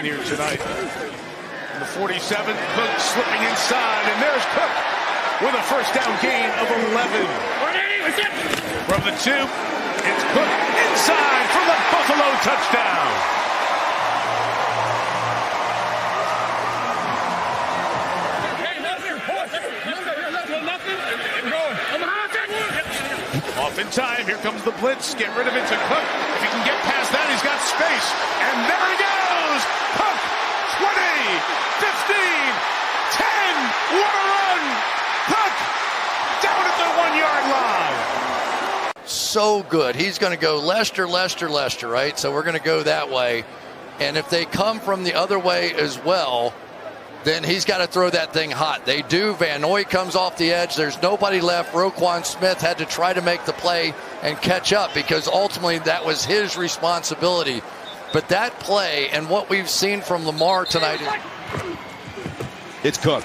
here tonight. The 47, Cook slipping inside, and there's Cook with a first down gain of 11. From the 2, it's Cook inside for the Buffalo touchdown. Off in time, here comes the blitz, get rid of it to Cook. If he can get past that, he's got space. And there he goes! Cook, 20, 15, 10, what a run! Cook, down at the 1-yard line. So good. He's going to go Lester, right? So we're going to go that way. And if they come from the other way as well, then he's got to throw that thing hot. They do. Van Noy comes off the edge. There's nobody left. Roquan Smith had to try to make the play and catch up because ultimately that was his responsibility. But that play and what we've seen from Lamar tonight. It's Cook.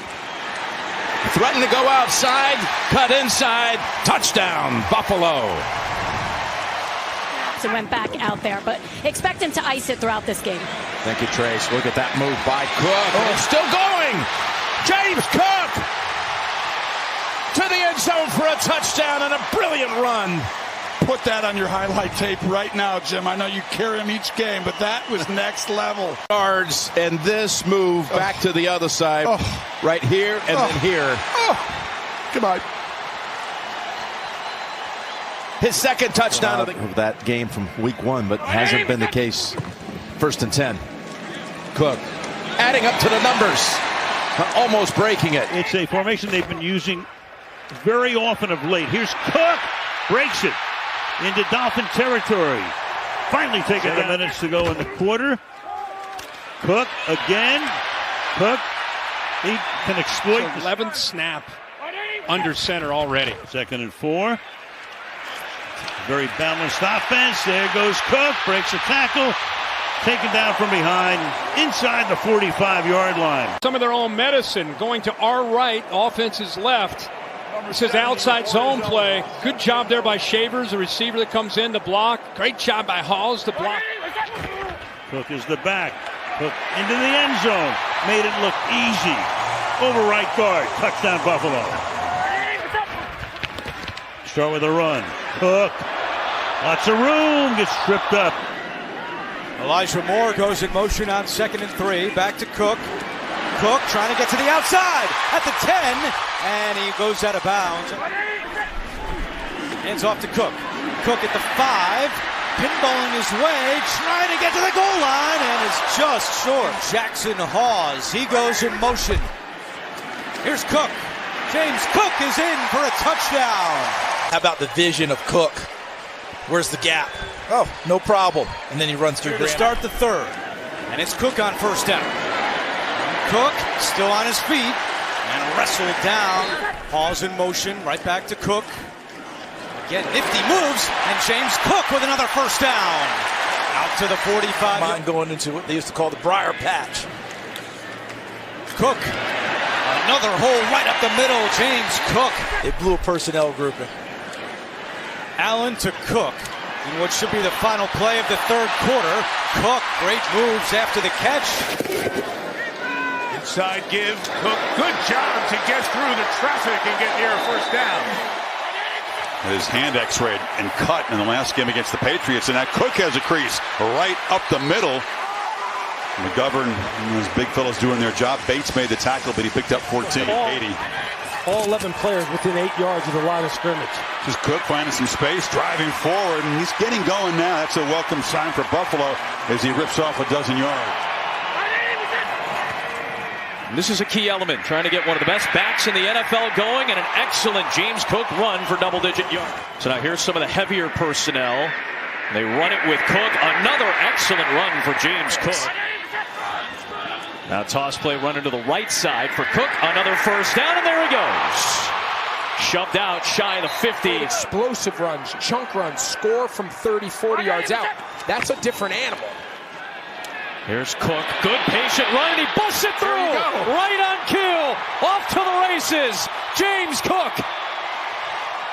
Threatened to go outside, cut inside, touchdown, Buffalo. And went back out there, but expect him to ice it throughout this game. Thank you, Trace. Look at that move by Cook. Oh, still going. James Cook to the end zone for a touchdown and a brilliant run. Put that on your highlight tape right now, Jim. I know you carry him each game, but that was next level. Yards, and this move back to the other side, right here and then here. Goodbye. His second touchdown of that game from week 1, but hasn't been the case. 1st and 10. Cook adding up to the numbers, almost breaking it. It's a formation they've been using very often of late. Here's Cook, breaks it into Dolphin territory. Finally taking 7 minutes to go in the quarter. Cook again. Cook, he can exploit. 11th snap under center already. 2nd and 4. Very balanced offense. There goes Cook, breaks a tackle, taken down from behind, inside the 45-yard line. Some of their own medicine going to our right, offense is left. This is outside zone play. Good job there by Shavers, the receiver that comes in to block. Great job by Halls to block. Cook is the back. Cook into the end zone. Made it look easy. Over right guard. Touchdown Buffalo. Start with a run. Cook. Lots of room. Gets stripped up. Elijah Moore goes in motion on 2nd and 3. Back to Cook. Cook trying to get to the outside at the 10. And he goes out of bounds. Hands off to Cook. Cook at the 5. Pinballing his way. Trying to get to the goal line. And is just short. Jackson Hawes. He goes in motion. Here's Cook. James Cook is in for a touchdown. How about the vision of Cook? Where's the gap? Oh, no problem. And then he runs through. To start the 3rd. And it's Cook on 1st down. Cook still on his feet and wrestled down. Hawes in motion. Right back to Cook. Again, nifty moves. And James Cook with another 1st down. Out to the 45. Mind going into what they used to call the Briar Patch. Cook. Another hole right up the middle. James Cook. They blew a personnel grouping. Allen to Cook in what should be the final play of the 3rd quarter. Cook, great moves after the catch. Inside give, Cook, good job to get through the traffic and get near a 1st down. His hand x-rayed and cut in the last game against the Patriots, and that Cook has a crease right up the middle. McGovern and those big fellas doing their job. Bates made the tackle, but he picked up 14. 80. All 11 players within 8 yards of the line of scrimmage. Just Cook finding some space, driving forward, and he's getting going now. That's a welcome sign for Buffalo as he rips off a dozen yards. This is a key element, trying to get one of the best backs in the NFL going, and an excellent James Cook run for double-digit yards. So now here's some of the heavier personnel. They run it with Cook. Another excellent run for James Cook. Now toss play running to the right side for Cook. Another 1st down, and there he goes. Shoved out shy of the 50. Explosive runs, chunk runs, score from 30, 40 yards out. That's a different animal. Here's Cook. Good patient run, and he busts it through. Right on cue. Off to the races. James Cook.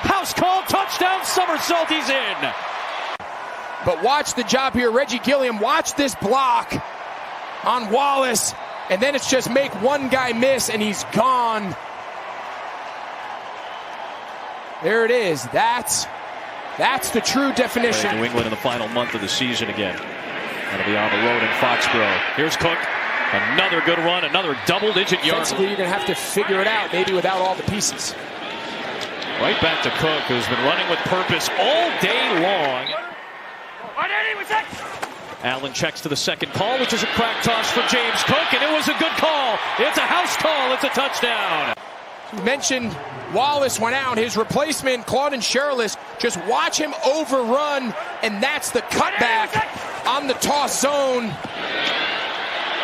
House call, touchdown, somersault, he's in. But watch the job here. Reggie Gilliam, watch this block. on Wallace, and then it's just make one guy miss and he's gone. There it is. That's the true definition. New England in the final month of the season again. That'll be on the road in Foxborough. Here's Cook. Another good run, another double-digit yard. Offensively, you're going to have to figure it out, maybe without all the pieces. Right back to Cook, who's been running with purpose all day long. Allen checks to the second call, which is a crack toss for James Cook, and it was a good call. It's a house call. It's a touchdown. You mentioned Wallace went out. His replacement, Claudin Sherrillis, just watch him overrun, and that's the cutback on the toss zone.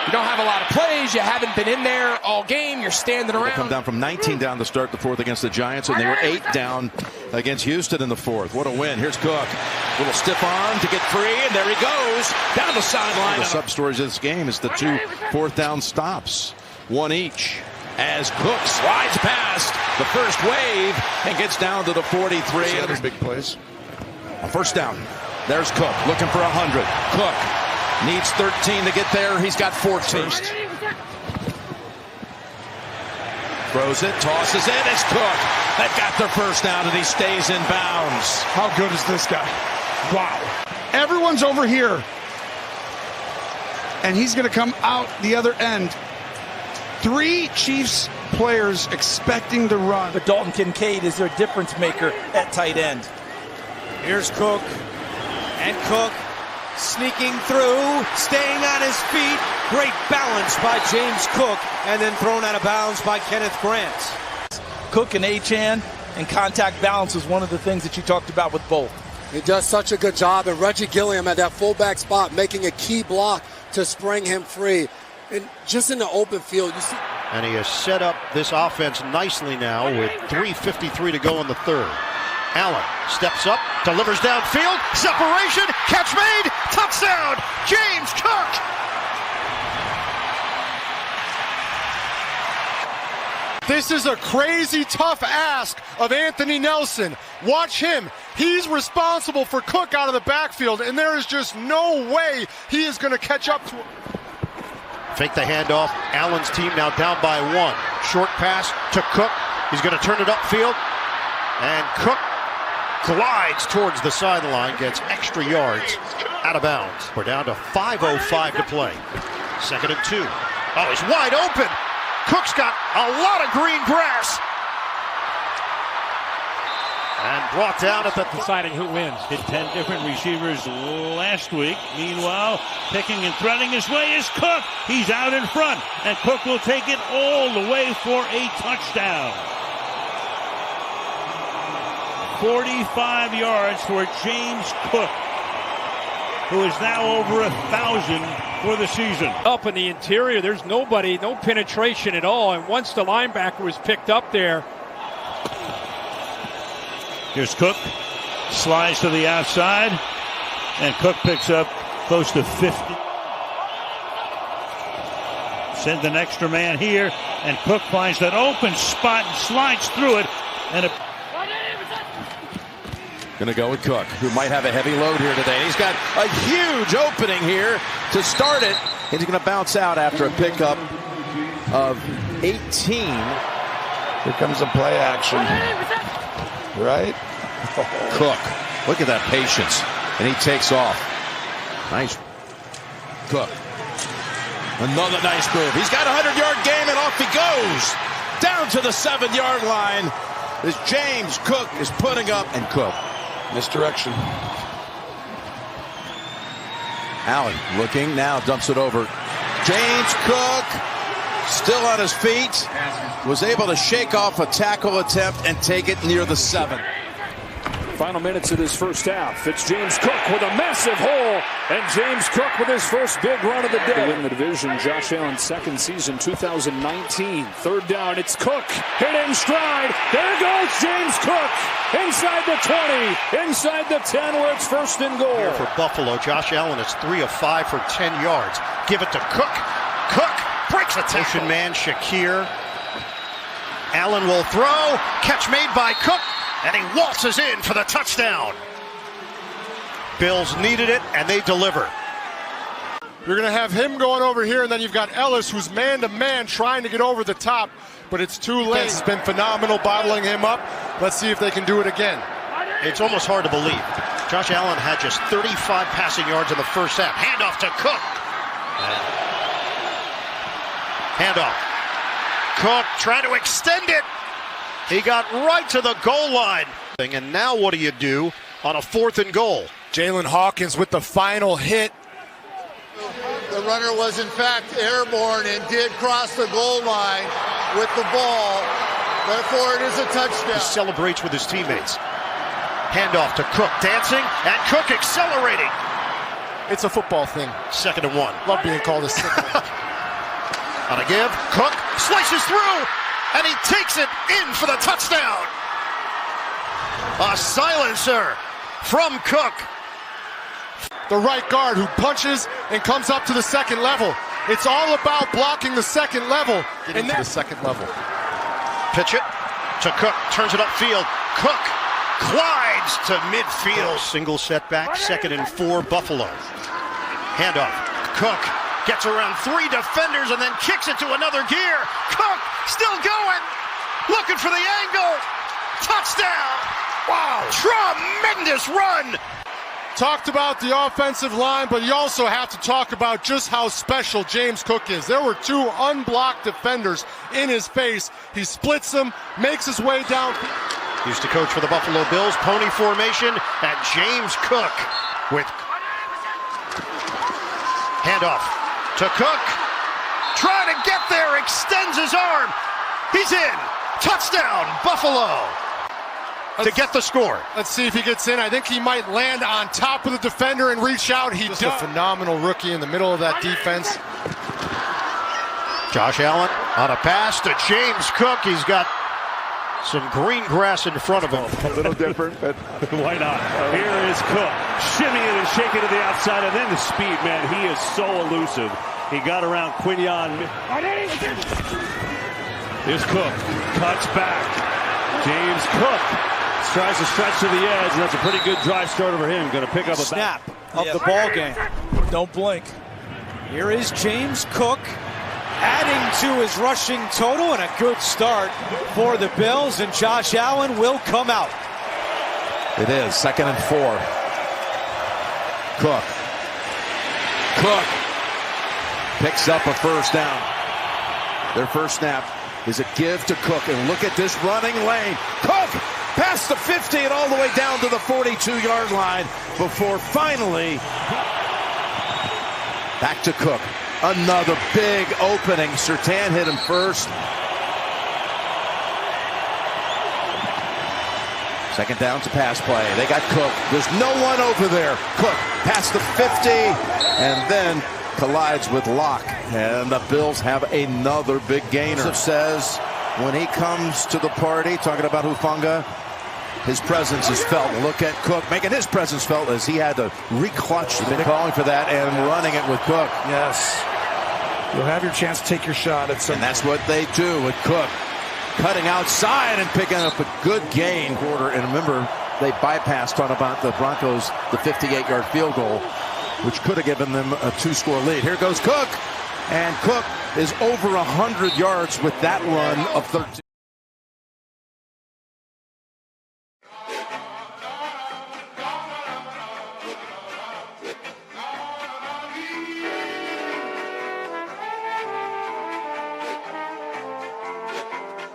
You don't have a lot of plays. You haven't been in there all game. You're standing around. They come down from 19 down to start the fourth against the Giants, and they were 8 down against Houston in the fourth. What a win. Here's Cook. Little stiff arm to get free, and there he goes down the sideline. The sub-stories of this game is the 2 fourth-down stops, one each, as Cook slides past the first wave and gets down to the 43. Other big plays. A first down. There's Cook looking for 100. Cook needs 13 to get there. He's got 14. Throws it, tosses it. It's Cook that got the first down, and he stays in bounds. How good is this guy? Wow. Everyone's over here. And he's going to come out the other end. 3 Chiefs players expecting to run. But Dalton Kincaid is their difference maker at tight end. Here's Cook. And Cook sneaking through, staying on his feet. Great balance by James Cook, and then thrown out of bounds by Kenneth Grant. Cook and Achane and contact balance is one of the things that you talked about with both. He does such a good job, and Reggie Gilliam at that fullback spot making a key block to spring him free. And just in the open field, you see. And he has set up this offense nicely now with 3:53 to go in the third. Allen steps up, delivers downfield, separation, catch made, touchdown, James Cook! This is a crazy tough ask of Anthony Nelson. Watch him. He's responsible for Cook out of the backfield, and there is just no way he is going to catch up to him. Fake the handoff. Allen's team now down by 1. Short pass to Cook. He's going to turn it upfield, and Cook glides towards the sideline, gets extra yards out of bounds. We're down to 5:05 to play. 2nd and 2. Oh, he's wide open. Cook's got a lot of green grass. And brought down at the deciding who wins. Hit 10 different receivers last week. Meanwhile, picking and threading his way is Cook. He's out in front, and Cook will take it all the way for a touchdown. 45 yards for James Cook, who is now over 1,000 for the season. Up in the interior, there's nobody, no penetration at all. And once the linebacker was picked up there. Here's Cook, slides to the outside, and Cook picks up close to 50. Send an extra man here, and Cook finds that open spot and slides through it. And Going to go with Cook, who might have a heavy load here today. He's got a huge opening here to start it. And he's going to bounce out after a pickup of 18. Here comes the play action. Right? Cook, look at that patience. And he takes off. Nice. Cook. Another nice move. He's got a 100-yard game, and off he goes. Down to the 7-yard line. As James Cook is putting up, and Cook. Misdirection. Allen looking, now dumps it over. James Cook, still on his feet, was able to shake off a tackle attempt and take it near the 7. Final minutes of this first half. It's James Cook with a massive hole, and James Cook with his first big run of the day. Win the division. Josh Allen's second season, 2019. Third down, it's Cook. Hit in stride. There goes James Cook. Inside the 20, inside the 10, where it's 1st and goal. Here for Buffalo, Josh Allen is 3 of 5 for 10 yards. Give it to Cook. Cook breaks the tackle. Man Shakir. Allen will throw. Catch made by Cook. And he waltzes in for the touchdown. Bills needed it, and they deliver. You're going to have him going over here, and then you've got Ellis, who's man-to-man trying to get over the top, but it's too late. It's been phenomenal bottling him up. Let's see if they can do it again. It's almost hard to believe. Josh Allen had just 35 passing yards in the first half. Handoff to Cook. Handoff. Cook trying to extend it. He got right to the goal line. And now what do you do on a 4th and goal? Jalen Hawkins with the final hit. The runner was in fact airborne and did cross the goal line with the ball. Therefore, it is a touchdown. He celebrates with his teammates. Handoff to Cook, dancing, and Cook accelerating. It's a football thing. 2nd and 1. Love being called a signal. On a give, Cook slices through, and he takes it in for the touchdown. A silencer from Cook. The right guard who punches and comes up to the 2nd level. It's all about blocking the 2nd level. Getting to the 2nd level. Pitch it to Cook, turns it upfield. Cook glides to midfield. Single setback, 2nd and 4, Buffalo. Handoff. Cook gets around 3 defenders and then kicks it to another gear. Cook still going, looking for the angle. Touchdown! Wow! Tremendous run! Talked about the offensive line, but you also have to talk about just how special James Cook is. There were 2 unblocked defenders in his face. He splits them, makes his way down. Used to coach for the Buffalo Bills, pony formation, and James Cook with handoff to Cook. Trying to get there, extends his arm. He's in. Touchdown, Buffalo. To get the score. Let's see if he gets in. I think he might land on top of the defender and reach out. He's just a phenomenal rookie in the middle of that defense. Josh Allen on a pass to James Cook. He's got some green grass in front of him. A little different, but why not? Here is Cook. Shimmying and shaking to the outside, and then the speed, man. He is so elusive. He got around Quinion. Here's Cook. Cuts back. James Cook tries to stretch to the edge, and that's a pretty good drive start over him. Going to pick up a snap of the ball game. Don't blink. Here is James Cook adding to his rushing total, and a good start for the Bills, and Josh Allen will come out. It is 2nd and 4. Cook picks up a first down. Their first snap is a give to Cook, and look at this running lane. Cook past the 50 and all the way down to the 42-yard line before finally back to Cook. Another big opening. Surtain hit him first. 2nd down to pass play. They got Cook. There's no one over there. Cook past the 50 and then collides with Locke, and the Bills have another big gainer. Joseph says when he comes to the party, talking about Hufanga, his presence is felt. Look at Cook making his presence felt as he had to reclutch. Been calling for that and running it with Cook. Yes. You'll have your chance to take your shot at some. And that's what they do with Cook. Cutting outside and picking up a good gain quarter. And remember, they bypassed on about the Broncos the 58-yard field goal, which could have given them a 2-score lead. Here goes Cook, and Cook is over 100 yards with that run of 13.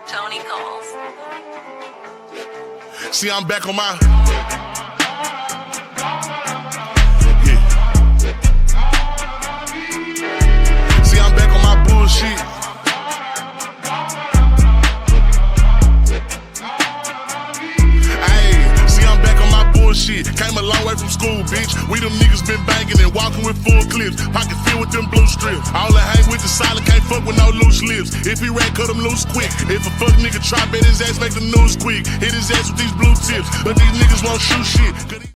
Tony calls. See, I'm back on my... Shit. Ayy, see I'm back on my bullshit. Came a long way from school, bitch. We them niggas been banging and walking with full clips. Pocket filled with them blue strips. All I hang with the solid, can't fuck with no loose lips. If he rat, cut him loose quick. If a fuck nigga try, bet his ass make the news quick. Hit his ass with these blue tips, but these niggas won't shoot shit.